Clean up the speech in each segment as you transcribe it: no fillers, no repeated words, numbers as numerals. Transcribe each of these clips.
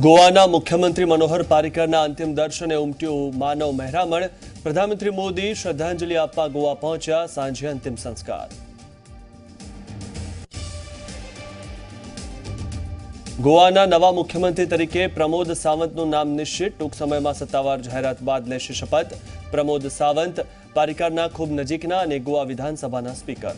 ગોવાના મુખ્યમંત્રી મનોહર પારીકરના અંતિમ દર્શને ઉમટ્યું માનવ મહેરામણ। પ્રધાનમંત્રી મોદી શ્રદ્ધાંજલિ આપવા ગોવા પહોંચ્યા। સાંજે અંતિમ સંસ્કાર। ગોવાના નવા મુખ્યમંત્રી તરીકે પ્રમોદ સાવંતનું નામ નિશ્ચિત। ટૂંક સમયમાં સત્તાવાર જાહેરાત બાદ લેશે શપથ। પ્રમોદ સાવંત પારીકરના ખૂબ નજીકના અને ગોવા વિધાનસભાના સ્પીકર।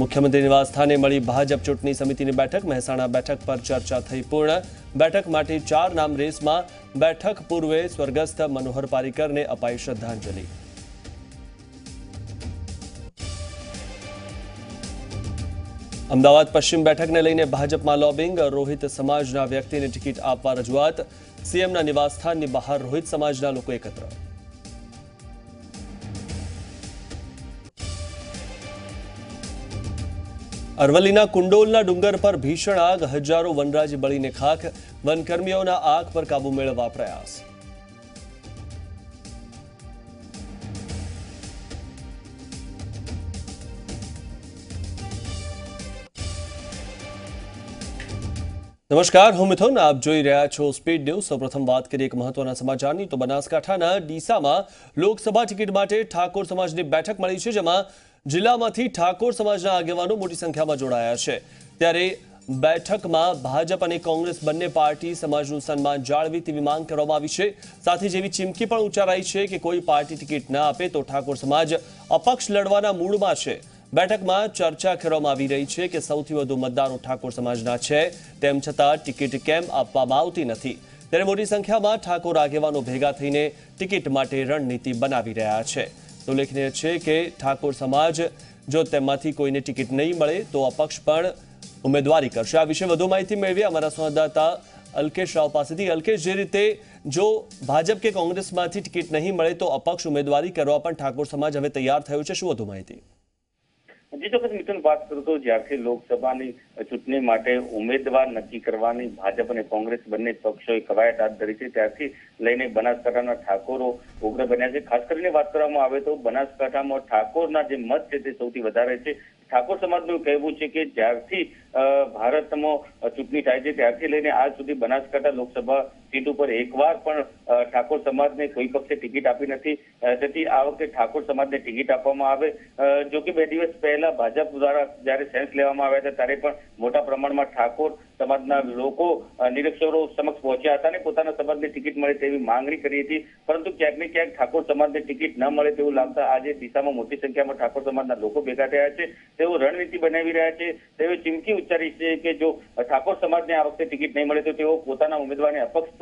मुख्यमंत्री निवास स्थाने मળી भाजप चूंटणी समितिની બેઠક। મહેસાણા બેઠક પર ચર્ચા થઈ પૂર્ણ। બેઠક માટે 4 નામ રેસમાં। બેઠક પૂર્વે સ્વર્ગસ્થ મનોહર પારીકરને અપાઈ શ્રદ્ધાંજલિ। અમદાવાદ પશ્ચિમ બેઠકને લઈને ભાજપમાં લોબિંગ। રોહિત સમાજના વ્યક્તિને ટિકિટ આપવા રજૂઆત। સીએમના નિવાસ સ્થાનની બહાર રોહિત સમાજના લોકો એકત્ર। અરવલ્લીના કુંડોલના ડુંગર પર ભીષણ આગ। હજારો વનરાજી બળીને ખાખ। વનકર્મીઓના આગ પર કાબુ મેળવવા પ્રયાસ। નમસ્કાર, હું મિથુન, આપ જોઈ રહ્યા છો સ્પીડ ન્યૂઝ। સૌપ્રથમ વાત કરીએ એક મહત્વના સમાચારની તો બનાસકાંઠાના ડીસામાં લોકસભા ટિકિટ માટે ઠાકોર સમાજની બેઠક મળી છે, જેમાં જિલ્લામાંથી ઠાકોર સમાજના આગેવાનો મોટી સંખ્યામાં જોડાયા છે। ત્યારે બેઠકમાં ભાજપ અને કોંગ્રેસ બંને પાર્ટી સમાજનું સન્માન જાળવી તેવી માંગ કરવામાં આવી છે। સાથે જેવી ચીમકી પણ ઉચ્ચારાઈ છે કે કોઈ પાર્ટી ટિકિટ ન આપે તો ઠાકોર સમાજ અપક્ષ લડવાના મૂડમાં છે। બેઠકમાં ચર્ચા કરવામાં આવી રહી છે કે સૌથી વધુ મતદારો ઠાકોર સમાજના છે, તેમ છતાં ટિકિટ કેમ આપવામાં આવતી નથી। ત્યારે મોટી સંખ્યામાં ઠાકોર આગેવાનો ભેગા થઈને ટિકિટ માટે રણનીતિ બનાવી રહ્યા છે। ઉલ્લેખનીય છે કે ઠાકોર સમાજ જો તેમાંથી કોઈને ટિકિટ નહીં મળે તો અપક્ષ પણ ઉમેદવારી કરશે। આ વિશે વધુ માહિતી મેળવી અમારા સંવાદદાતા અલ્કેશ રાવ પાસેથી। અલ્કેશ, જે રીતે જો ભાજપ કે કોંગ્રેસમાંથી ટિકિટ નહીં મળે તો અપક્ષ ઉમેદવારી કરવા પણ ઠાકોર સમાજ હવે તૈયાર થયો છે, શું વધુ માહિતી? જી ચોક્કસ મિથુન, વાત કરું તો જ્યારથી લોકસભાની ચૂંટણી માટે ઉમેદવાર નક્કી કરવાની ભાજપ અને કોંગ્રેસ બંને પક્ષોએ કવાયત હાથ ધરી છે, ત્યારથી લઈને બનાસકાંઠાના ઠાકોરો ઉગ્ર બન્યા છે। ખાસ કરીને વાત કરવામાં આવે તો બનાસકાંઠામાં ઠાકોરના જે મત છે તે સૌથી વધારે છે। ઠાકોર સમાજનું કહેવું છે કે જ્યારથી ભારતમાં ચૂંટણી થાય છે ત્યારથી લઈને આજ સુધી બનાસકાંઠા લોકસભા સીટ ઉપર એકવાર પણ ઠાકોર સમાજને કોઈ પક્ષે ટિકિટ આપી નથી। તેથી આ વખતે ઠાકોર સમાજને ટિકિટ આપવામાં આવે। જો કે 2 દિવસ પહેલા ભાજપ દ્વારા જ્યારે સેન્સ લેવામાં આવ્યા હતા ત્યારે પણ મોટા પ્રમાણમાં ઠાકોર સમાજના લોકો નિરીક્ષરો સમક્ષ પહોંચ્યા હતા અને પોતાના સમાજને ટિકિટ મળે તેવી માંગણી કરી હતી, પરંતુ ક્યાંક ને ક્યાંક ઠાકોર સમાજને ટિકિટ ન મળે તેવું લાગતા આજે દિશામાં મોટી સંખ્યામાં ઠાકોર સમાજના લોકો ભેગા થયા છે। તેઓ રણનીતિ બનાવી રહ્યા છે। તેઓ ચીમકી ઉચ્ચારી છે કે જો ઠાકોર સમાજને આ વખતે ટિકિટ નહીં મળે તો તેઓ પોતાના ઉમેદવારને અપક્ષ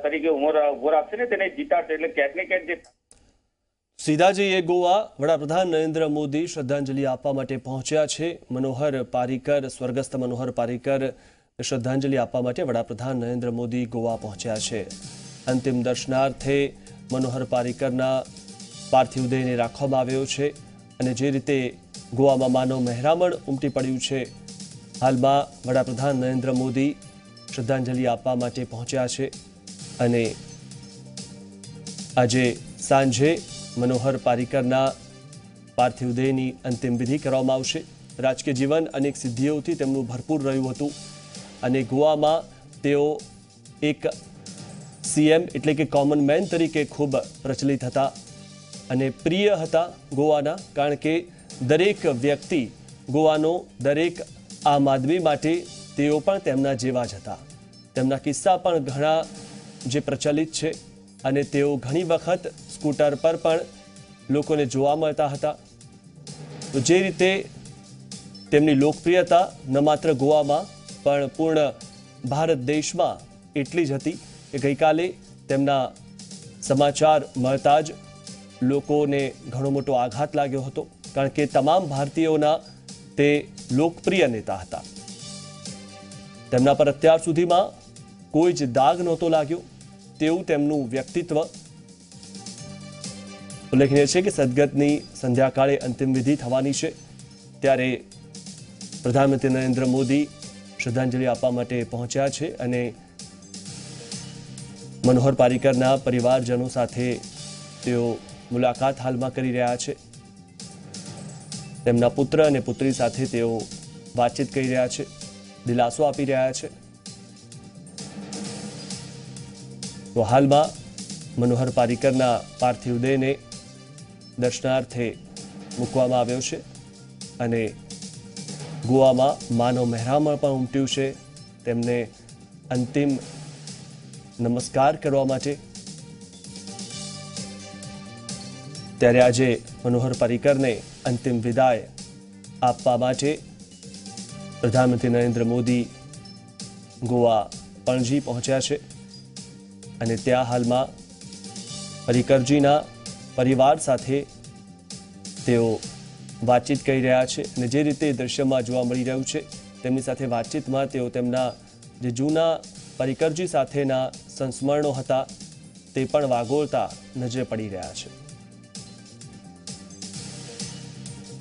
તરીકે ઉભો રાખશે ને તેને જીતાડશે। એટલે ક્યાંક ને ક્યાંક જે સીધા જઈએ ગોવા। વડાપ્રધાન નરેન્દ્ર મોદી શ્રદ્ધાંજલિ આપવા માટે પહોંચ્યા છે। મનોહર પારીકર, સ્વર્ગસ્થ મનોહર પારીકર શ્રદ્ધાંજલિ આપવા માટે વડાપ્રધાન નરેન્દ્ર મોદી ગોવા પહોંચ્યા છે। અંતિમ દર્શનાર્થે મનોહર પારીકરના પાર્થિવ દેહને રાખવામાં આવ્યો છે અને જે રીતે ગોવામાં માનવ મહેરામણ ઉમટી પડ્યું છે। હાલમાં વડાપ્રધાન નરેન્દ્ર મોદી શ્રદ્ધાંજલિ આપવા માટે પહોંચ્યા છે અને આજે સાંજે મનોહર પારીકરના પાર્થિવ દેહની અંતિમ વિધિ કરવામાં આવશે। રાજકીય જીવન અનેક સિદ્ધિઓથી તેમનું ભરપૂર રહ્યું હતું અને ગોવામાં તેઓ એક સીએમ એટલે કે કોમન મેન તરીકે ખૂબ પ્રચલિત હતા અને પ્રિય હતા ગોવાના, કારણ કે દરેક વ્યક્તિ ગોવાનો, દરેક આમ આદમી માટે તેઓ પણ તેમના જેવા જ હતા। તેમના કિસ્સા પણ ઘણા જે પ્રચલિત છે અને તેઓ ઘણી વખત સ્કૂટર પર પણ લોકોને જોવા મળતા હતા। તો જે રીતે તેમની લોકપ્રિયતા ન માત્ર ગોવામાં પણ પૂર્ણ ભારત દેશમાં એટલી જ હતી કે ગઈકાલે તેમના સમાચાર મળતા જ લોકોને ઘણો મોટો આઘાત લાગ્યો હતો, કારણ કે તમામ ભારતીયોના તે લોકપ્રિય નેતા હતા। તેમના પર અત્યાર સુધીમાં કોઈ જ દાગ નહોતો લાગ્યો તેવું તેમનું વ્યક્તિત્વ। ઉલ્લેખનીય છે કે સદગતની સંધ્યાકાળે અંતિમ વિધિ થવાની છે, ત્યારે પ્રધાનમંત્રી નરેન્દ્ર મોદી શ્રદ્ધાંજલિ આપવા માટે પહોંચ્યા છે અને મનોહર પારીકરના પરિવારજનો સાથે તેઓ મુલાકાત હાલમાં કરી રહ્યા છે। તેમના પુત્ર અને પુત્રી સાથે તેઓ વાતચીત કરી રહ્યા છે, દિલાસો આપી રહ્યા છે. તો હાલમાં મનોહર પારીકરના પાર્થિવ દેહને દર્શનાર્થે મૂકવામાં આવ્યો છે અને ગોવામાં માનવ મહેરામણ પણ ઉમટ્યું છે તેમને અંતિમ નમસ્કાર કરવા માટે. ત્યારે આજે મનોહર પારીકરને અંતિમ વિદાય આપવા માટે પ્રધાનમંત્રી નરેન્દ્ર મોદી ગોવા પણજી પહોંચ્યા છે અને ત્યાં હાલમાં પારીકરજીના પરિવાર સાથે તેઓ વાતચીત કરી રહ્યા છે અને જે રીતે દ્રશ્યમાં જોવા મળી રહ્યું છે તેમની સાથે વાતચીતમાં તેઓ તેમના જે જૂના પારીકરજી સાથેના સંસ્મરણો હતા તે પણ વાગોળતા નજરે પડી રહ્યા છે.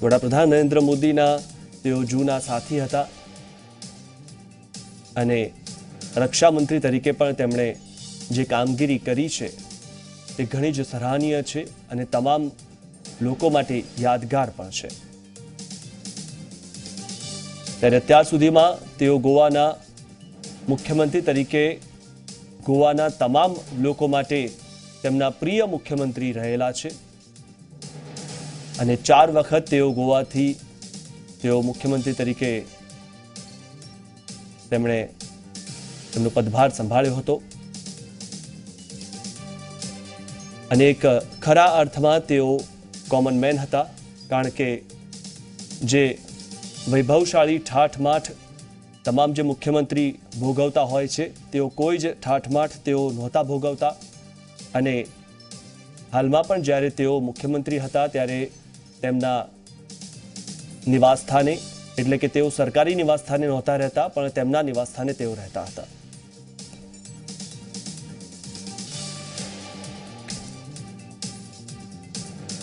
વડાપ્રધાન નરેન્દ્ર મોદીના તેઓ જૂના સાથી હતા અને રક્ષા મંત્રી તરીકે પણ તેમણે જે કામગીરી કરી છે તે ઘણી જ સરાહનીય છે અને તમામ લોકો માટે યાદગાર પણ છે. ત્યારે અત્યાર સુધીમાં તેઓ ગોવાના મુખ્યમંત્રી તરીકે ગોવાના તમામ લોકો માટે તેમના પ્રિય મુખ્યમંત્રી રહેલા છે અને 4 વખત તેઓ ગોવાથી તેઓ મુખ્યમંત્રી તરીકે તેમણે તેમનો પદભાર સંભાળ્યો હતો અને એક ખરા અર્થમાં તેઓ કોમન મેન હતા, કારણ કે જે વૈભવશાળી ઠાઠમાઠ તમામ જે મુખ્યમંત્રી ભોગવતા હોય છે તેઓ કોઈ જ ઠાઠમાઠ તેઓ નહોતા ભોગવતા અને હાલમાં પણ જ્યારે તેઓ મુખ્યમંત્રી હતા ત્યારે તેમના નિવાસસ્થાને એટલે કે તેઓ સરકારી નિવાસસ્થાને નહોતા રહેતા પણ તેમના નિવાસસ્થાને તેઓ રહેતા હતા.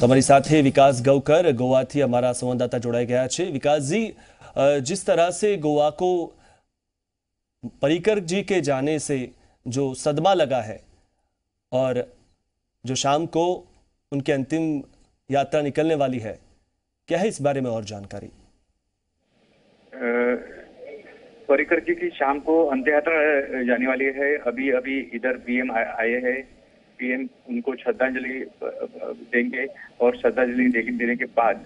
તમારી સાથે विकास गौकर गोवा थी हमारा संवाददाता जोड़ाई गया है. विकास जी, जिस तरह से गोवा को पर्रिकर जी के जाने से जो सदमा लगा है और जो शाम को उनकी अंतिम यात्रा निकलने वाली है, क्या है इस बारे में और जानकारी? पर्रिकर जी की शाम को अंत्य यात्रा जाने वाली है. अभी अभी इधर पीएम आए हैं. पीएम उनको श्रद्धांजलि देंगे और श्रद्धांजलि देने के बाद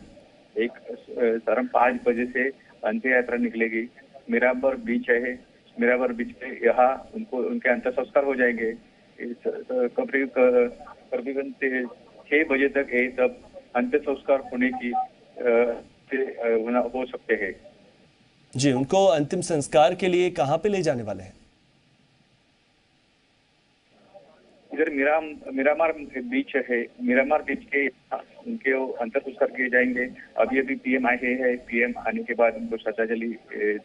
एक शाम 5 बजे से अंत्य यात्रा निकलेगी. मीराबर बीच है, मीराबर बीच पे यहाँ उनको उनके अंतिम संस्कार हो जाएंगे. करीबन 6 बजे तक ये सब अंतिम संस्कार होने की हो सकते हैं. जी, उनको अंतिम संस्कार के लिए कहाँ पे ले जाने वाले हैं? इधर मीरामार बीच है, मीरामार बीच के उनके अंतिम संस्कार किए जाएंगे. अभी अभी पीएम आए हैं. पीएम आने के बाद उनको श्रद्धांजलि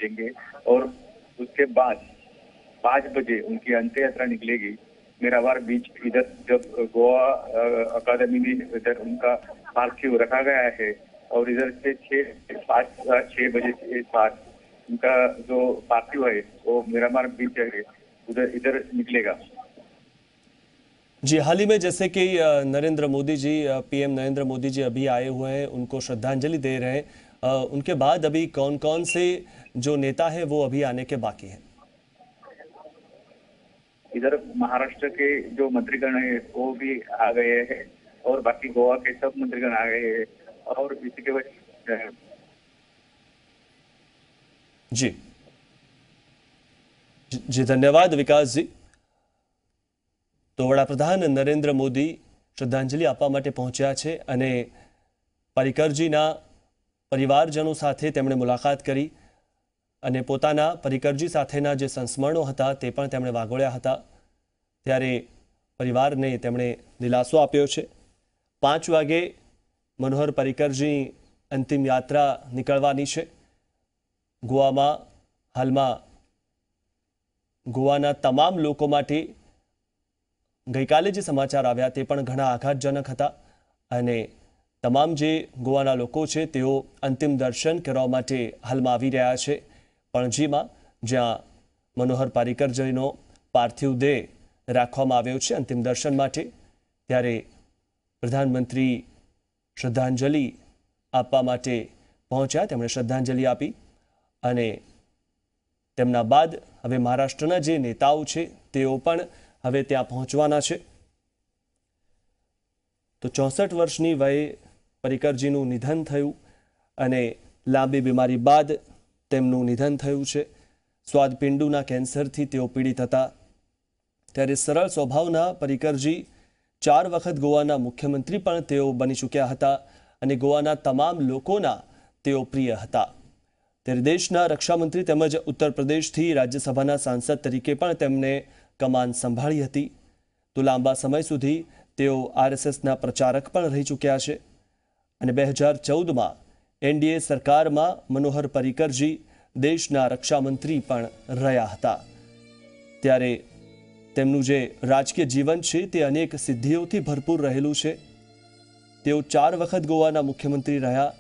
देंगे और उसके बाद 5 बजे उनकी अंत्य यात्रा निकलेगी. मीरामार बीच इधर जब गोवा अकादमी में इधर उनका पार्थिव रखा गया है और इधर से 6 बजे के बाद उनका जो पार्थिव है वो मीरामार बीच है उधर इधर निकलेगा. जी, हाल ही में जैसे कि नरेंद्र मोदी जी, पीएम नरेंद्र मोदी जी अभी आए हुए हैं, उनको श्रद्धांजलि दे रहे हैं. उनके बाद अभी कौन कौन से जो नेता है वो अभी आने के बाकी हैं? इधर महाराष्ट्र के जो मंत्रीगण है वो भी आ गए हैं और बाकी गोवा के सब मंत्रीगण आ गए हैं और इसी के वजह जी जी धन्यवाद विकास जी. तो वडाप्रधान नरेंद्र मोदी श्रद्धांजलि आपवा माटे पहोंच्या छे अने पर्रिकरजीना परिवारजनों साथे तेमणे मुलाकात करी अने पोताना पर्रिकरजी साथेना जे संस्मरणो हता ते पण तेमणे वागोळ्या हता. त्यारे परिवारने तेमणे दिलासो आप्यो छे. 5 वागे मनोहर पर्रिकरजी अंतिम यात्रा निकळवानी छे. गोवामां हालमां गोवाना तमाम लोको माटे गईकाले जे समाचार आव्या ते पण घणा आघातजनक हता अने तमाम जे गोवाना लोको छे तेओ अंतिम दर्शन करवा माटे हालमां आवी रह्या छे पणजीमां, ज्यां मनोहर पारीकरजीनो पार्थिव देह राखवामां आव्यो छे अंतिम दर्शन माटे. त्यारे प्रधानमंत्री श्रद्धांजलि आपवा माटे पहोंच्या. તેમણે શ્રદ્ધાંજલિ આપી અને તેમના બાદ હવે મહારાષ્ટ્રના જે નેતાઓ છે તેઓ પણ હવે ત્યાં પહોંચવાના છે. તો 64 વર્ષની વયે પર્રિકરજીનું નિધન થયું અને લાંબી બીમારી બાદ તેમનું નિધન થયું છે. સ્વાદપિંડુના કેન્સરથી તેઓ પીડિત હતા. ત્યારે સરળ સ્વભાવના પર્રિકરજી 4 વખત ગોવાના મુખ્યમંત્રી પણ તેઓ બની ચૂક્યા હતા અને ગોવાના તમામ લોકોના તેઓ પ્રિય હતા. ત્યારે દેશના રક્ષામંત્રી તેમજ ઉત્તર પ્રદેશથી રાજ્યસભાના સાંસદ તરીકે પણ તેમને કમાન સંભાળી હતી. તો લાંબા સમય સુધી તેઓ RSSના પ્રચારક પણ રહી ચૂક્યા છે અને 2014માં NDA સરકારમાં મનોહર પર્રિકરજી દેશના રક્ષામંત્રી પણ રહ્યા હતા. ત્યારે તેમનું જે રાજકીય જીવન છે તે અનેક સિદ્ધિઓથી ભરપૂર રહેલું છે. તેઓ 4 વખત ગોવાના મુખ્યમંત્રી રહ્યા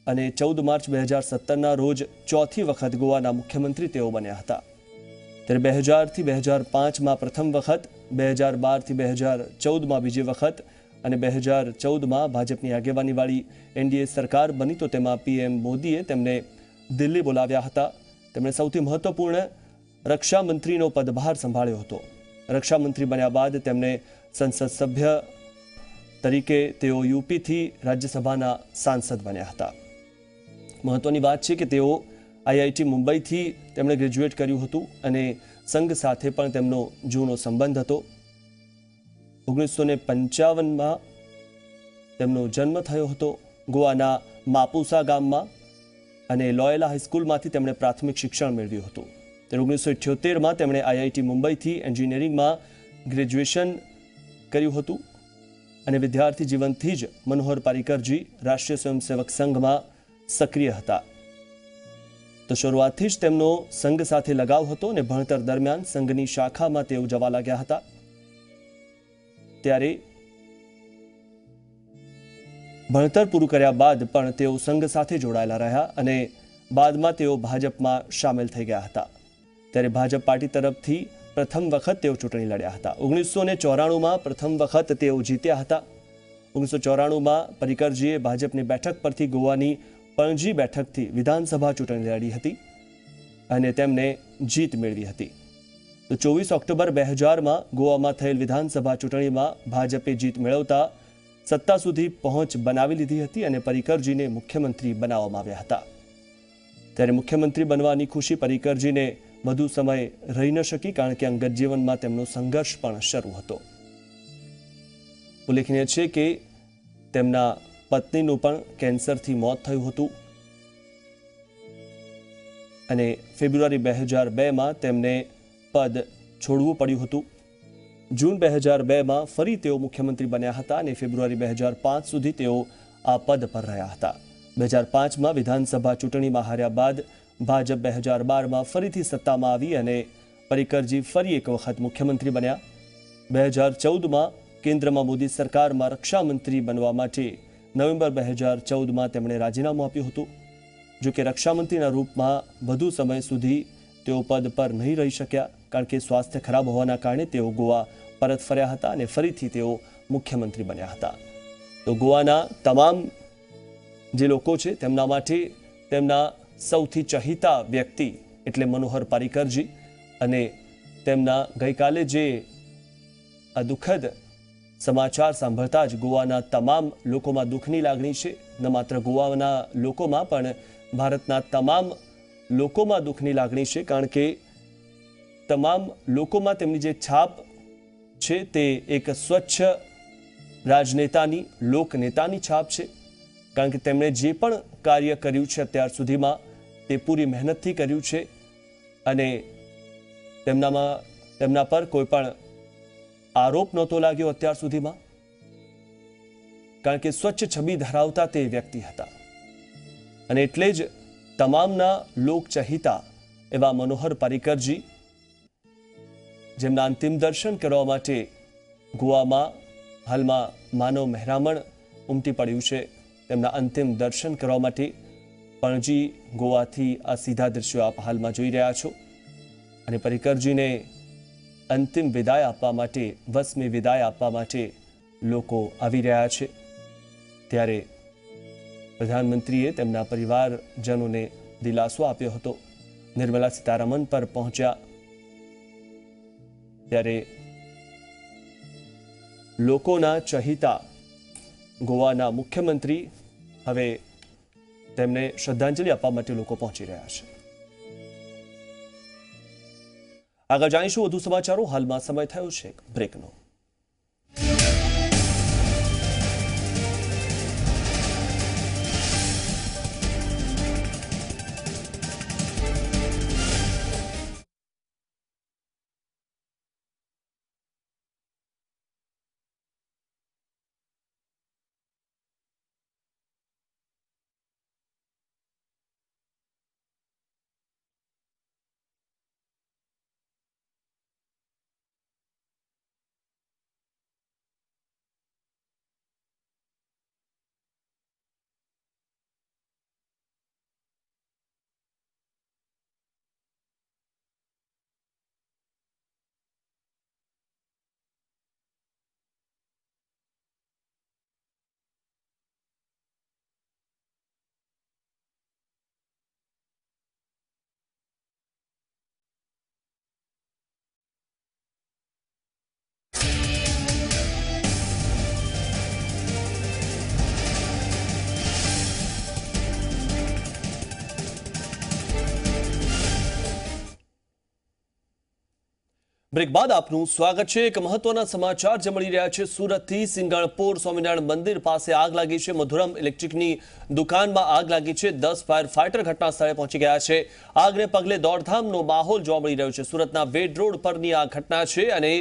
અને 14 માર્ચ 2017ના રોજ ચોથી વખત ગોવાના મુખ્યમંત્રી તેઓ બન્યા હતા. ત્યારે 2000થી 2005માં પ્રથમ વખત, 2012થી 2014માં બીજી વખત અને 2014માં ભાજપની આગેવાનીવાળી NDA સરકાર બની તો તેમાં PM મોદીએ તેમને દિલ્હી બોલાવ્યા હતા. તેમણે સૌથી મહત્વપૂર્ણ રક્ષામંત્રીનો પદભાર સંભાળ્યો હતો. રક્ષામંત્રી બન્યા બાદ તેમને સંસદ સભ્ય તરીકે તેઓ યુપીથી રાજ્યસભાના સાંસદ બન્યા હતા. મહત્વની વાત છે કે તેઓ IIT મુંબઈથી તેમણે ગ્રેજ્યુએટ કર્યું હતું અને સંઘ સાથે પણ તેમનો જૂનો સંબંધ હતો. 1955માં તેમનો જન્મ થયો હતો ગોવાના માપુસા ગામમાં અને લોયલા હાઈસ્કૂલમાંથી તેમણે પ્રાથમિક શિક્ષણ મેળવ્યું હતું. ત્યારે 1978માં તેમણે IIT મુંબઈથી એન્જિનિયરિંગમાં ગ્રેજ્યુએશન કર્યું હતું અને વિદ્યાર્થી જીવનથી જ મનોહર પર્રિકરજી રાષ્ટ્રીય સ્વયંસેવક સંઘમાં સક્રિય હતા. તો શરૂઆતથી જ તેમનો સંઘ સાથે લગાવ હતો અને ભણતર દરમિયાન સંઘની શાખામાં તેઓ જવા લાગ્યા હતા. ત્યારે ભણતર પૂરું કર્યા બાદ પણ તેઓ સંઘ સાથે જોડાયેલા રહ્યા અને બાદમાં તેઓ ભાજપમાં સામેલ થઈ ગયા હતા. ત્યારે ભાજપ પાર્ટી તરફથી પ્રથમ વખત તેઓ ચૂંટણી લડ્યા હતા. 1994માં પ્રથમ વખત તેઓ જીત્યા હતા. 1994માં પર્રિકરજીએ ભાજપની બેઠક પરથી ગોવાની પણજી બેઠકથી વિધાનસભા ચૂંટણી લડી હતી અને તેમને જીત મેળવી હતી. તો 24 ઓક્ટોબર 2000માં ગોવામાં થયેલ વિધાનસભા ચૂંટણીમાં ભાજપે જીત મેળવતા સત્તા સુધી પહોંચ બનાવી લીધી હતી અને પર્રિકરજીને મુખ્યમંત્રી બનાવવામાં આવ્યા હતા. ત્યારે મુખ્યમંત્રી બનવાની ખુશી પર્રિકરજીને વધુ સમય રહી ન શકી કારણ કે અંગત જીવનમાં તેમનો સંઘર્ષ પણ શરૂ હતો. ઉલ્લેખનીય છે કે તેમના પત્નીનું પણ કેન્સરથી મોત થયું હતું અને ફેબ્રુઆરી 2002માં તેમને પદ છોડવું પડ્યું હતું. જૂન 2002માં ફરી તેઓ મુખ્યમંત્રી બન્યા હતા અને ફેબ્રુઆરી 2005 સુધી તેઓ આ પદ પર રહ્યા હતા. 2005માં વિધાનસભા ચૂંટણીમાં હાર્યા બાદ ભાજપ 2012માં ફરીથી સત્તામાં આવી અને પર્રિકરજી ફરી એક વખત મુખ્યમંત્રી બન્યા. 2014માં કેન્દ્રમાં મોદી સરકારમાં રક્ષામંત્રી બનવા માટે નવેમ્બર 2014માં તેમણે રાજીનામું આપ્યું હતું. જો કે રક્ષામંત્રીના રૂપમાં વધુ સમય સુધી તેઓ પદ પર નહીં રહી શક્યા કારણ કે સ્વાસ્થ્ય ખરાબ હોવાના કારણે તેઓ ગોવા પરત ફર્યા હતા અને ફરીથી તેઓ મુખ્યમંત્રી બન્યા હતા. તો ગોવાના તમામ જે લોકો છે તેમના માટે તેમના સૌથી ચહિતા વ્યક્તિ એટલે મનોહર પર્રિકરજી અને તેમના ગઈકાલે જે આ દુઃખદ સમાચાર સાંભળતા જ ગોવાના તમામ લોકોમાં દુઃખની લાગણી છે. ન માત્ર ગોવાના લોકોમાં પણ ભારતના તમામ લોકોમાં દુઃખની લાગણી છે કારણ કે તમામ લોકોમાં તેમની જે છાપ છે તે એક સ્વચ્છ રાજનેતાની, લોકનેતાની છાપ છે. કારણ કે તેમણે જે પણ કાર્ય કર્યું છે અત્યાર સુધીમાં તે પૂરી મહેનતથી કર્યું છે અને તેમના પર કોઈ પણ આરોપ નહોતો લાગ્યો અત્યાર સુધીમાં કારણ કે સ્વચ્છ છબી ધરાવતા તે વ્યક્તિ હતા અને એટલે જ તમામના લોકચહિતા એવા મનોહર પર્રિકરજી જેમના અંતિમ દર્શન કરવા માટે ગોવામાં હાલમાં માનવ મહેરામણ ઉમટી પડ્યું છે. તેમના અંતિમ દર્શન કરવા માટે પણજી ગોવાથી આ સીધા દ્રશ્યો આપ હાલમાં જોઈ રહ્યા છો અને પર્રિકરજીને અંતિમ વિદાય આપવા માટે, વસમી વિદાય આપવા માટે લોકો આવી રહ્યા છે. ત્યારે પ્રધાનમંત્રીએ તેમના પરિવારજનોને દિલાસો આપ્યો હતો. નિર્મલા સીતારમણ પર પહોંચ્યા ત્યારે લોકોના ચહિતા ગોવાના મુખ્યમંત્રી હવે તેમને શ્રદ્ધાંજલિ આપવા માટે લોકો પહોંચી રહ્યા છે. આગળ જાણીશું વધુ સમાચારો. હાલમાં સમય થયો છે બ્રેકનો. બ્રેક બાદ આપનું સ્વાગત છે. એક મહત્વના સમાચાર જે મળી રહ્યા છે. સુરતથી સિંગણપોર સ્વામિનારાયણ મંદિર પાસે આગ લાગી છે. મધુરમ ઇલેક્ટ્રિકની દુકાનમાં આગ લાગી છે. 10 ફાયર ફાઈટર ઘટના સ્થળે પહોંચી ગયા છે. આગને પગલે દોડધામનો માહોલ જોવા મળી રહ્યો છે. સુરતના વેડ રોડ પરની આ ઘટના છે અને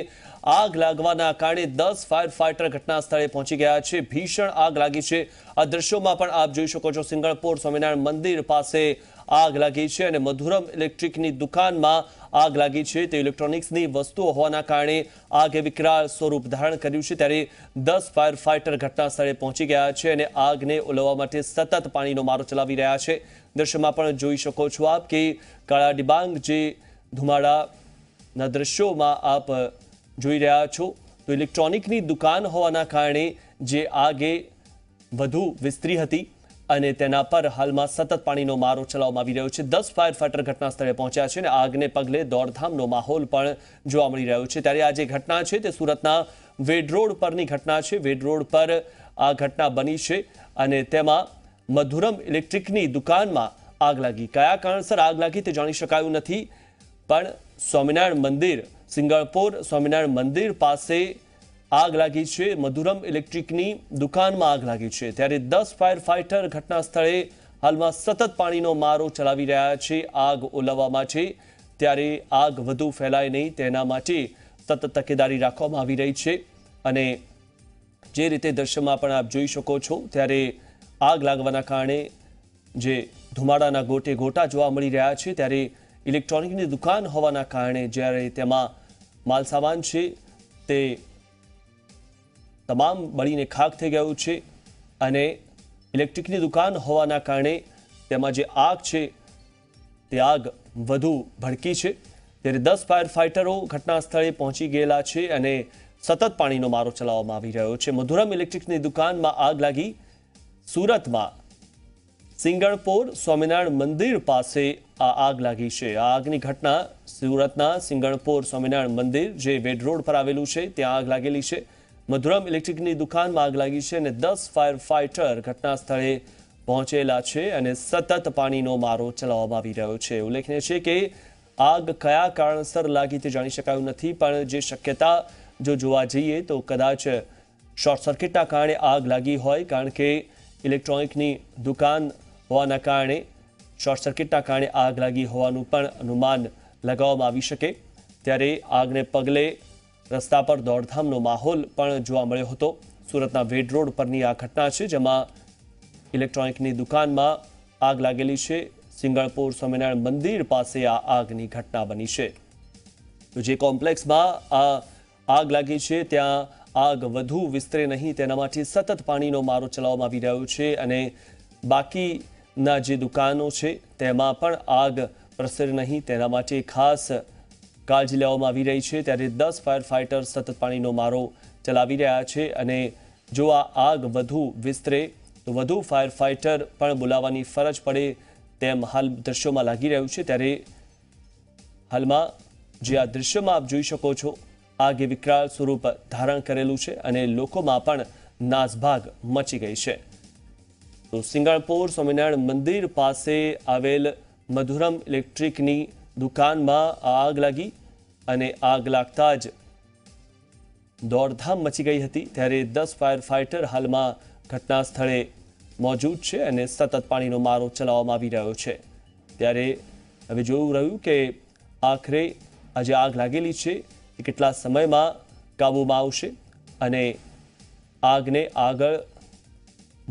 આગ લાગવાના કારણે 10 ફાયર ફાઈટર ઘટના સ્થળે પહોંચી ગયા છે. ભીષણ આગ લાગી છે. આ દ્રશ્યોમાં પણ આપ જોઈ શકો છો. સિંગણપોર સ્વામિનારાયણ મંદિર પાસે આગ લાગી છે અને મધુરમ ઇલેક્ટ્રિકની દુકાનમાં આગ લાગી છે. તે ઇલેક્ટ્રોનિક્સની વસ્તુઓ હોવાના કારણે આગે વિકરાળ સ્વરૂપ ધારણ કર્યું છે. ત્યારે 10 ફાયર ફાઈટર ઘટના સ્થળે પહોંચી ગયા છે અને આગને ઓલવવા માટે સતત પાણીનો મારો ચલાવી રહ્યા છે. દ્રશ્યમાં પણ જોઈ શકો છો આપ કે કાળા ડિબાંગ જે ધુમાડાના દ્રશ્યોમાં આપ જોઈ રહ્યા છો. તો ઇલેક્ટ્રોનિકની દુકાન હોવાના કારણે જે આગે વધુ વિસ્તરી હતી અને તેના પર હાલમાં સતત પાણીનો મારો ચલાવવામાં આવી રહ્યો છે. 10 ફાયર ફાઈટર ઘટના સ્થળે પહોંચ્યા છે અને આગને પગલે દોડધામનો માહોલ પણ જોવા મળી રહ્યો છે. ત્યારે આ જે ઘટના છે તે સુરતના વેડ રોડ પરની ઘટના છે. વેડ રોડ પર આ ઘટના બની છે અને તેમાં મધુરમ ઇલેક્ટ્રિકની દુકાનમાં આગ લાગી. કયા કારણસર આગ લાગી તે જાણી શકાયું નથી, પણ સ્વામિનારાયણ મંદિર સિંગણપોર સ્વામિનારાયણ મંદિર પાસે આગ લાગી છે. મધુરમ ઇલેક્ટ્રિકની દુકાનમાં આગ લાગી છે. ત્યારે 10 ફાયર ફાઈટર ઘટના સ્થળે હાલમાં સતત પાણીનો મારો ચલાવી રહ્યા છે આગ ઓલવવામાં છે. ત્યારે આગ વધુ ફેલાય નહીં તેના માટે સતત તકેદારી રાખવામાં આવી રહી છે અને જે રીતે દ્રશ્યમાં પણ આપ જોઈ શકો છો ત્યારે આગ લાગવાના કારણે જે ધુમાડાના ગોટે ગોટા જોવા મળી રહ્યા છે. ત્યારે ઇલેક્ટ્રોનિકની દુકાન હોવાના કારણે જ્યારે તેમાં માલસામાન છે તે તમામ બળીને ખાખ થઈ ગયું છે અને ઇલેક્ટ્રિકની દુકાન હોવાના કારણે તેમાં જે આગ છે તે આગ વધુ ભડકી છે. ત્યારે 10 ફાયર ફાઈટરો ઘટના સ્થળે પહોંચી ગયેલા છે અને સતત પાણીનો મારો ચલાવવામાં આવી રહ્યો છે. મધુરમ ઇલેક્ટ્રિકની દુકાનમાં આગ લાગી. સુરતમાં સિંગણપોર સ્વામિનારાયણ મંદિર પાસે આ આગ લાગી છે. આ આગની ઘટના સુરતના સિંગણપોર સ્વામિનારાયણ મંદિર જે વેડ રોડ પર આવેલું છે ત્યાં આગ લાગેલી છે. મધુરમ ઇલેક્ટ્રિકની દુકાનમાં આગ લાગી છે અને 10 ફાયર ફાઈટર ઘટના સ્થળે પહોંચેલા છે અને સતત પાણીનો મારો ચલાવવામાં આવી રહ્યો છે. ઉલ્લેખનીય છે કે આગ કયા કારણસર લાગી તે જાણી શકાયું નથી, પણ જે શક્યતા જો જોવા જઈએ તો કદાચ શોર્ટ સર્કિટના કારણે આગ લાગી હોય, કારણ કે ઇલેક્ટ્રોનિકની દુકાન હોવાના કારણે શોર્ટ સર્કિટના કારણે આગ લાગી હોવાનું પણ અનુમાન લગાવવામાં આવી શકે. ત્યારે આગને પગલે રસ્તા પર દોડધામનો માહોલ પણ જોવા મળ્યો હતો. સુરતના વેડ રોડ પરની આ ઘટના છે જેમાં ઇલેક્ટ્રોનિકની દુકાનમાં આગ લાગેલી છે. સિંગણપોર સ્વામિનારાયણ મંદિર પાસે આ આગની ઘટના બની છે. તો જે કોમ્પ્લેક્સમાં આ આગ લાગી છે ત્યાં આગ વધુ વિસ્તરે નહીં તેના માટે સતત પાણીનો મારો ચલાવવામાં આવી રહ્યો છે અને બાકીના જે દુકાનો છે તેમાં પણ આગ પ્રસરે નહીં તેના માટે ખાસ કાળજી લેવામાં આવી રહી છે. ત્યારે 10 ફાયર ફાઈટર સતત પાણીનો મારો ચલાવી રહ્યા છે અને જો આ આગ વધુ વિસ્તરે તો વધુ ફાયર ફાઈટર પણ બોલાવવાની ફરજ પડે તેમ હાલ દ્રશ્યોમાં લાગી રહ્યું છે। ત્યારે હાલમાં જે આ દ્રશ્યમાં આપ જોઈ શકો છો, આગે વિકરાળ સ્વરૂપ ધારણ કરેલું છે અને લોકોમાં પણ નાસભાગ મચી ગઈ છે। તો સિંગણપોર સ્વામિનારાયણ મંદિર પાસે આવેલ મધુરમ ઇલેક્ટ્રિકની દુકાનમાં આગ લાગી અને આગ લાગતા જ દોડધામ મચી ગઈ હતી। ત્યારે 10 ફાયર ફાઇટર હાલમાં ઘટના સ્થળે મોજૂદ છે અને સતત પાણીનો મારો ચલાવવામાં આવી રહ્યો છે। ત્યારે હવે જોવું રહ્યું કે આખરે આ જે આગ લાગેલી છે એ કેટલા સમયમાં કાબૂમાં આવશે અને આગને આગળ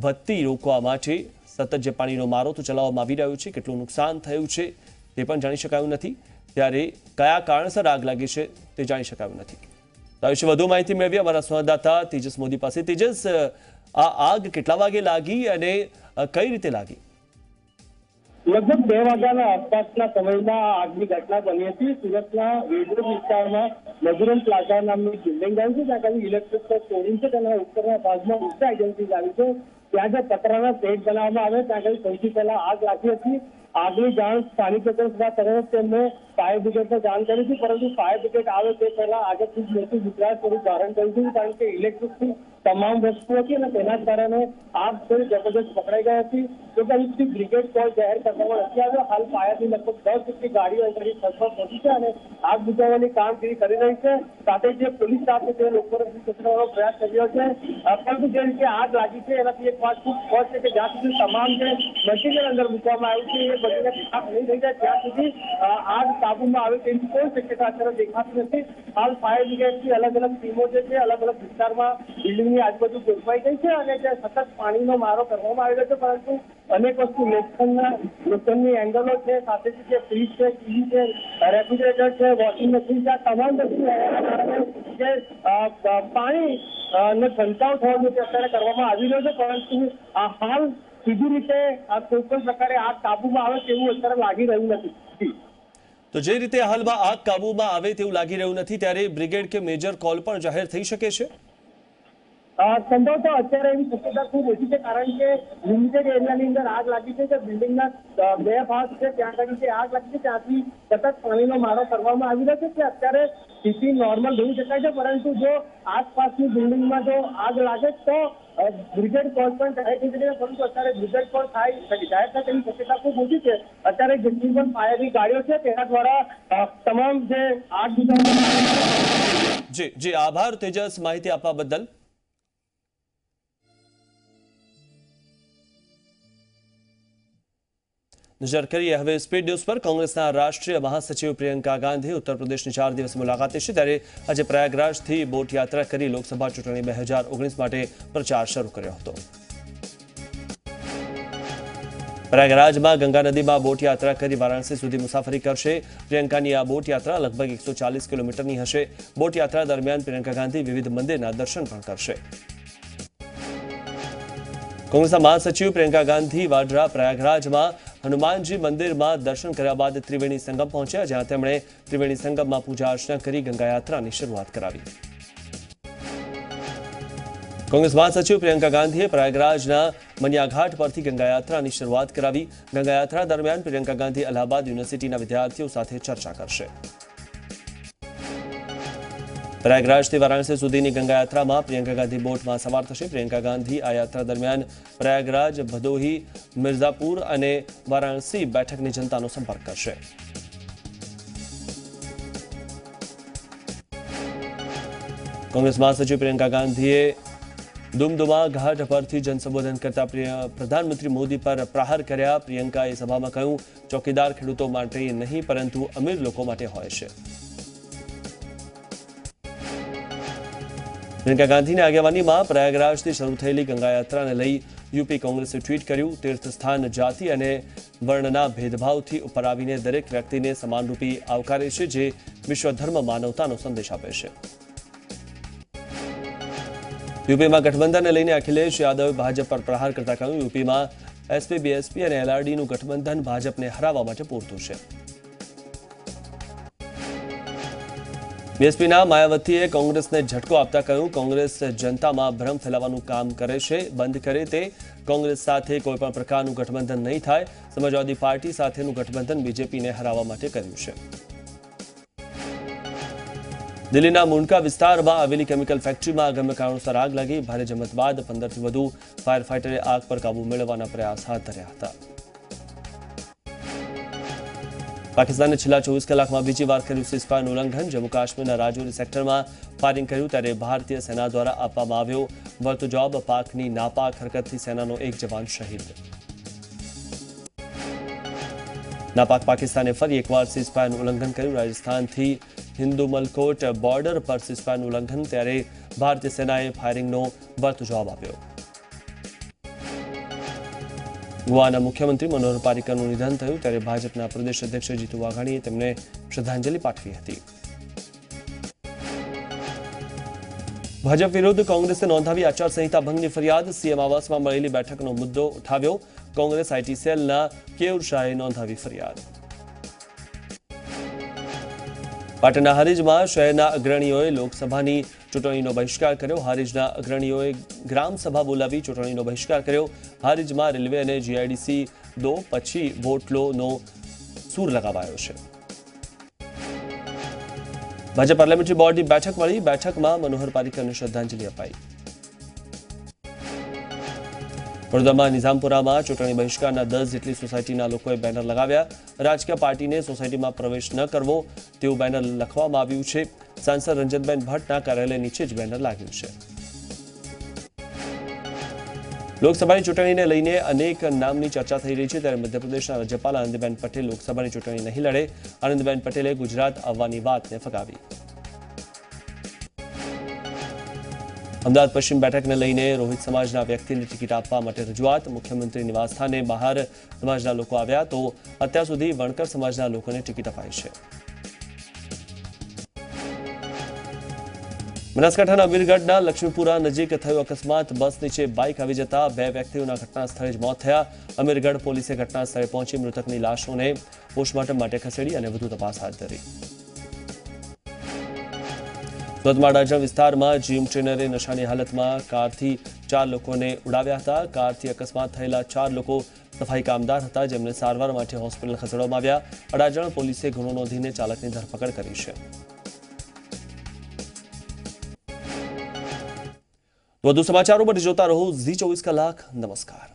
વધતી રોકવા માટે સતત જે પાણીનો મારો તો ચલાવવામાં આવી રહ્યો છે, કેટલું નુકસાન થયું છે તે પણ જાણી શકાયું નથી। ત્યારે કયા કારણસર આગ લાગી છે તે જાણી શકાયું નથી। તો આ વિશે વધુ માહિતી મેળવી અમારા સંવાદદાતા તેજસ મોદી પાસે। તેજસ, આ આગ કેટલા વાગે લાગી અને કઈ રીતે લાગી? લગભગ 2 વાગ્યાના આસપાસના સમયમાં આગની ઘટના બની હતી। સુરતના વેડરોડ વિસ્તારમાં મધુરમ પ્લાઝા નામની બિલ્ડિંગ આવી છે, ત્યાં ખાલી ઇલેક્ટ્રિક શોરૂમ છે, તેના ઉપરના ભાગમાં ઉર્જા એજન્સી આવી છે। ત્યાં જે પતરાના શેડ બનાવવામાં આવે ત્યાં ખાલી સૌથી પહેલા આગ લાગી હતી। આગની જાણ સ્થાનિક લોકો તરત તેમને ફાયર બ્રિગેડને જાણ કરી હતી, પરંતુ ફાયર બ્રિગેડ આવે તે પહેલા આગે ખૂબ મોટું વિકરાળ સ્વરૂપ ધારણ કર્યું હતું, કારણ કે ઇલેક્ટ્રિકની તમામ વસ્તુ હતી અને તેના કારણે આગ થોડી જબરદસ્ત પકડાઈ ગઈ હતી। જો કે હજી બ્રિગેડ કોલ જાહેર કરવામાં નથી આવ્યો। હાલ ફાયરની લગભગ 10 જેટલી ગાડીઓ અંદરની સ્થળ પર પહોંચી છે અને આગ બુઝાવવાની કામગીરી કરી રહી છે। સાથે જે પોલીસ સ્ટાફ છે તે લોકોને પકડવાનો પ્રયાસ કરી રહ્યો છે, પરંતુ જે રીતે આગ લાગી છે એનાથી એક વાત ખૂબ સ્પષ્ટ છે કે જ્યાં સુધી તમામ જે મટીરિયલ અંદર મૂકવામાં આવ્યું છે એ બધીને ખાસ નહીં થઈ જાય ત્યાં સુધી આગ કાબૂમાં આવે તેની કોઈ શક્યતા અત્યારે દેખાતી નથી। હાલ ફાયર બ્રિગેડની અલગ અલગ ટીમો જે છે અલગ અલગ વિસ્તારમાં બિલ્ડિંગની આજુબાજુ ગોઠવાઈ ગઈ છે અને જે સતત પાણીનો મારો કરવામાં આવી રહ્યો છે, પરંતુ અનેક વસ્તુ લોખંડની એંગલો છે, સાથે જે ફ્રીજ છે, ટીવી છે, રેફ્રિજરેટર છે, વોશિંગ મશીન છે, આ તમામ વસ્તુ જે પાણી નો છંટકાવ થવાનો અત્યારે કરવામાં આવી રહ્યો છે, પરંતુ હાલ સીધી રીતે કોઈ પણ પ્રકારે આગ કાબૂમાં આવે તેવું અત્યારે લાગી રહ્યું નથી। તો જે રીતે હાલમાં આગ કાબૂમાં આવે તેવું લાગી રહ્યું નથી, ત્યારે બ્રિગેડ કે મેજર કોલ પણ જાહેર થઈ શકે છે? સંભવતઃ અત્યારે એવી શક્યતા ખૂબ ઓછી છે, કારણ કે લિમિટેડ એરિયાની અંદર આગ લાગી છે। બિલ્ડિંગના 2 ભાગ છે ત્યાં આગળ જે આગ લાગી છે ત્યાંથી સતત પાણીનો મારો કરવામાં આવી રહ્યો છે કે અત્યારે સ્થિતિ નોર્મલ જોઈ શકાય છે, પરંતુ જો આસપાસની બિલ્ડિંગમાં જો આગ લાગે તો બ્રિગેડ કોલ પણ જાહેર થઈ શકે છે, પરંતુ અત્યારે બ્રિગેડ કોલ જાહેર થાય તેની શક્યતા ખૂબ ઓછી છે। અત્યારે જેટલી પણ ફાયરની ગાડીઓ છે તેના દ્વારા તમામ જે આગ બુઝાવવામાં જી આભાર તેજસ, માહિતી આપવા બદલ। નજર કરીએ હવે સ્પીડ ન્યૂઝ પર। કોંગ્રેસના રાષ્ટ્રીય મહાસચિવ પ્રિયંકા ગાંધી ઉત્તર પ્રદેશની 4 દિવસ મુલાકાતે છે, ત્યારે આજે પ્રયાગરાજથી બોટ યાત્રા કરી લોકસભા ચૂંટણી 2019 માટે પ્રચાર શરૂ કર્યો હતો। પ્રયાગરાજમાં ગંગા નદીમાં બોટ યાત્રા કરી વારાણસી સુધી મુસાફરી કરશે। પ્રિયંકાની આ બોટ યાત્રા લગભગ 140 કિલોમીટરની હશે। બોટ યાત્રા દરમિયાન પ્રિયંકા ગાંધી વિવિધ મંદિરના દર્શન પણ કરશે। કોંગ્રેસના મહાસચિવ પ્રિયંકા ગાંધી વાડરા પ્રયાગરાજમાં હનુમાનજી મંદિરમાં દર્શન કર્યા બાદ ત્રિવેણી સંગમ પહોંચ્યા, જ્યાં તેમણે ત્રિવેણી સંગમમાં પૂજા અર્ચના કરી ગંગા યાત્રાની શરૂઆત કરાવી। કોંગ્રેસ મહાસચિવ પ્રિયંકા ગાંધીએ પ્રયાગરાજના મનિયાઘાટ પરથી ગંગા યાત્રાની શરૂઆત કરાવી। ગંગા યાત્રા દરમિયાન પ્રિયંકા ગાંધી અલ્હાબાદ યુનિવર્સિટીના વિદ્યાર્થીઓ સાથે ચર્ચા કરશે। પ્રયાગરાજથી વારાણસી સુધીની ગંગા યાત્રામાં પ્રિયંકા ગાંધી બોટમાં સવાર થશે। પ્રિયંકા ગાંધી આ યાત્રા દરમિયાન પ્રયાગરાજ, ભદોહી, મિર્ઝાપુર અને વારાણસી બેઠકની જનતાનો સંપર્ક કરશે। કોંગ્રેસ મહાસચિવ પ્રિયંકા ગાંધીએ દુમદુમા ઘાટ પરથી જનસંબોધન કરતા પ્રધાનમંત્રી મોદી પર પ્રહાર કર્યા। પ્રિયંકાએ સભામાં કહ્યું, ચોકીદાર ખેડૂતો માટે નહીં પરંતુ અમીર લોકો માટે હોય છે। પ્રિયંકા ગાંધીની આગેવાનીમાં પ્રયાગરાજથી શરૂ થયેલી ગંગા યાત્રાને લઈ યુપી કોંગ્રેસે ટ્વીટ કર્યું, તીર્થસ્થાન જાતિ અને વર્ણના ભેદભાવથી ઉપર આવીને દરેક વ્યક્તિને સમાનરૂપી આવકારે છે, જે વિશ્વધર્મ માનવતાનો સંદેશ આપે છે। યુપીમાં ગઠબંધનને લઈને અખિલેશ યાદવે ભાજપ પર પ્રહાર કરતા કહ્યું, યુપીમાં એસપી, બીએસપી અને એલઆરડીનું ગઠબંધન ભાજપને હરાવવા માટે પૂરતું છે। બીએસપીના માયાવતીએ કોંગ્રેસને ઝટકો આપતા કહ્યું, કોંગ્રેસ જનતામાં ભ્રમ ફેલાવવાનું કામ કરે છે, બંધ કરે તે કોંગ્રેસ સાથે કોઈ પણ પ્રકારનું ગઠબંધન નહીં થાય. સમાજવાદી પાર્ટી સાથેનું ગઠબંધન બીજેપીને હરાવવા માટે કર્યું છે. દિલ્હીના મુંડકા વિસ્તારમાં આવેલી કેમિકલ ફેક્ટરીમાં અગમ્ય કારણોસર આગ લાગી. ભારે જમત બાદ 15થી વધુ ફાયર ફાઇટરે આગ પર કાબુ મેળવવાના પ્રયાસ હાથ ધર્યા હતા. પાકિસ્તાને છેલ્લા 24 કલાકમાં બીજી વાર કર્યું સીઝફાયરનું ઉલ્લંઘન. જમ્મુ કાશ્મીરના રાજૌરી સેક્ટરમાં ફાયરિંગ કર્યું ત્યારે ભારતીય સેના દ્વારા આપવામાં આવ્યો વળતો જવાબ. પાકની નાપાક હરકતથી સેનાનો એક જવાન શહીદ. નાપાક પાકિસ્તાને ફરી એકવાર સીઝફાયરનું ઉલ્લંઘન કર્યું. રાજસ્થાનથી હિન્દુમલકોટ બોર્ડર પર સીઝફાયરનું ઉલ્લંઘન ત્યારે ભારતીય સેનાએ ફાયરિંગનો વળતો જવાબ આપ્યો. ગોવાના મુખ્યમંત્રી મનોહર પારીકરનું નિધન થયું ત્યારે ભાજપના પ્રદેશ અધ્યક્ષ જીતુ વાઘાણીએ તેમને શ્રદ્ધાંજલિ પાઠવી હતી. ભાજપ વિરુદ્ધ કોંગ્રેસે નોંધાવી આચારસંહિતા ભંગની ફરિયાદ. સીએમ આવાસમાં મળેલી બેઠકનો મુદ્દો ઉઠાવ્યો. કોંગ્રેસ આઈટી સેલના કેયુર શાહે નોંધાવી ફરિયાદ. પાટણના હારીજમાં શહેરના અગ્રણીઓએ લોકસભાની ચૂંટણીનો બહિષ્કાર કર્યો. હારીજના અગ્રણીઓએ ગ્રામસભા બોલાવી ચૂંટણીનો બહિષ્કાર કર્યો. હારીજમાં રેલવે અને જીઆઈડીસી દો પછી વોટ લોનો સૂર લગાવાયો છે. ભાજપ પાર્લામેન્ટરી બોર્ડની બેઠક મળી. બેઠકમાં મનોહર પારીકરને શ્રદ્ધાંજલિ અપાઈ. વડોદરામાં નિઝામપુરામાં ચૂંટણી બહિષ્કારના 10 જેટલી સોસાયટીના લોકોએ બેનર લગાવ્યા. રાજકીય પાર્ટીને સોસાયટીમાં પ્રવેશ ન કરવો તેવું બેનર લખવામાં આવ્યું છે. સાંસદ રંજનબેન ભટ્ટના કાર્યાલય નીચે જ બેનર લાગ્યું છે. લોકસભાની ચૂંટણીને લઈને અનેક નામની ચર્ચા થઈ રહી છે ત્યારે મધ્યપ્રદેશના રાજ્યપાલ આનંદીબેન પટેલ લોકસભાની ચૂંટણી નહીં લડે. આનંદીબેન પટેલે ગુજરાત આવવાની વાતને ફગાવી. અમદાવાદ પશ્ચિમ બેઠકને લઈને રોહિત સમાજના વ્યક્તિને ટિકિટ આપવા માટે રજૂઆત. મુખ્યમંત્રી નિવાસસ્થાને બહાર સમાજના લોકો આવ્યા તો અત્યાર સુધી વણકર સમાજના લોકોને ટિકિટ અપાઈ છે. બનાસકાંઠાના અમીરગઢના લક્ષ્મીપુરા નજીક થયો અકસ્માત. બસ નીચે બાઇક આવી જતા 2 વ્યક્તિઓના ઘટના સ્થળે જ મોત થયા. અમીરગઢ પોલીસે ઘટના સ્થળે પહોંચી મૃતકની લાશોને પોસ્ટમોર્ટમ માટે ખસેડી અને વધુ તપાસ હાથ ધરી. સુરતમાં અડાજણ વિસ્તારમાં જીમ ટ્રેનરે નશાની હાલતમાં કારથી 4 લોકોને ઉડાવ્યા હતા. કારથી અકસ્માત થયેલા 4 લોકો સફાઈ કામદાર હતા જેમને સારવાર માટે હોસ્પિટલ ખસેડવામાં આવ્યા. અડાજણ પોલીસે ગુનો નોંધીને ચાલકની ધરપકડ કરી છે. વધુ સમાચારો માટે જોતા રહો ઝી 24 કલાક. નમસ્કાર.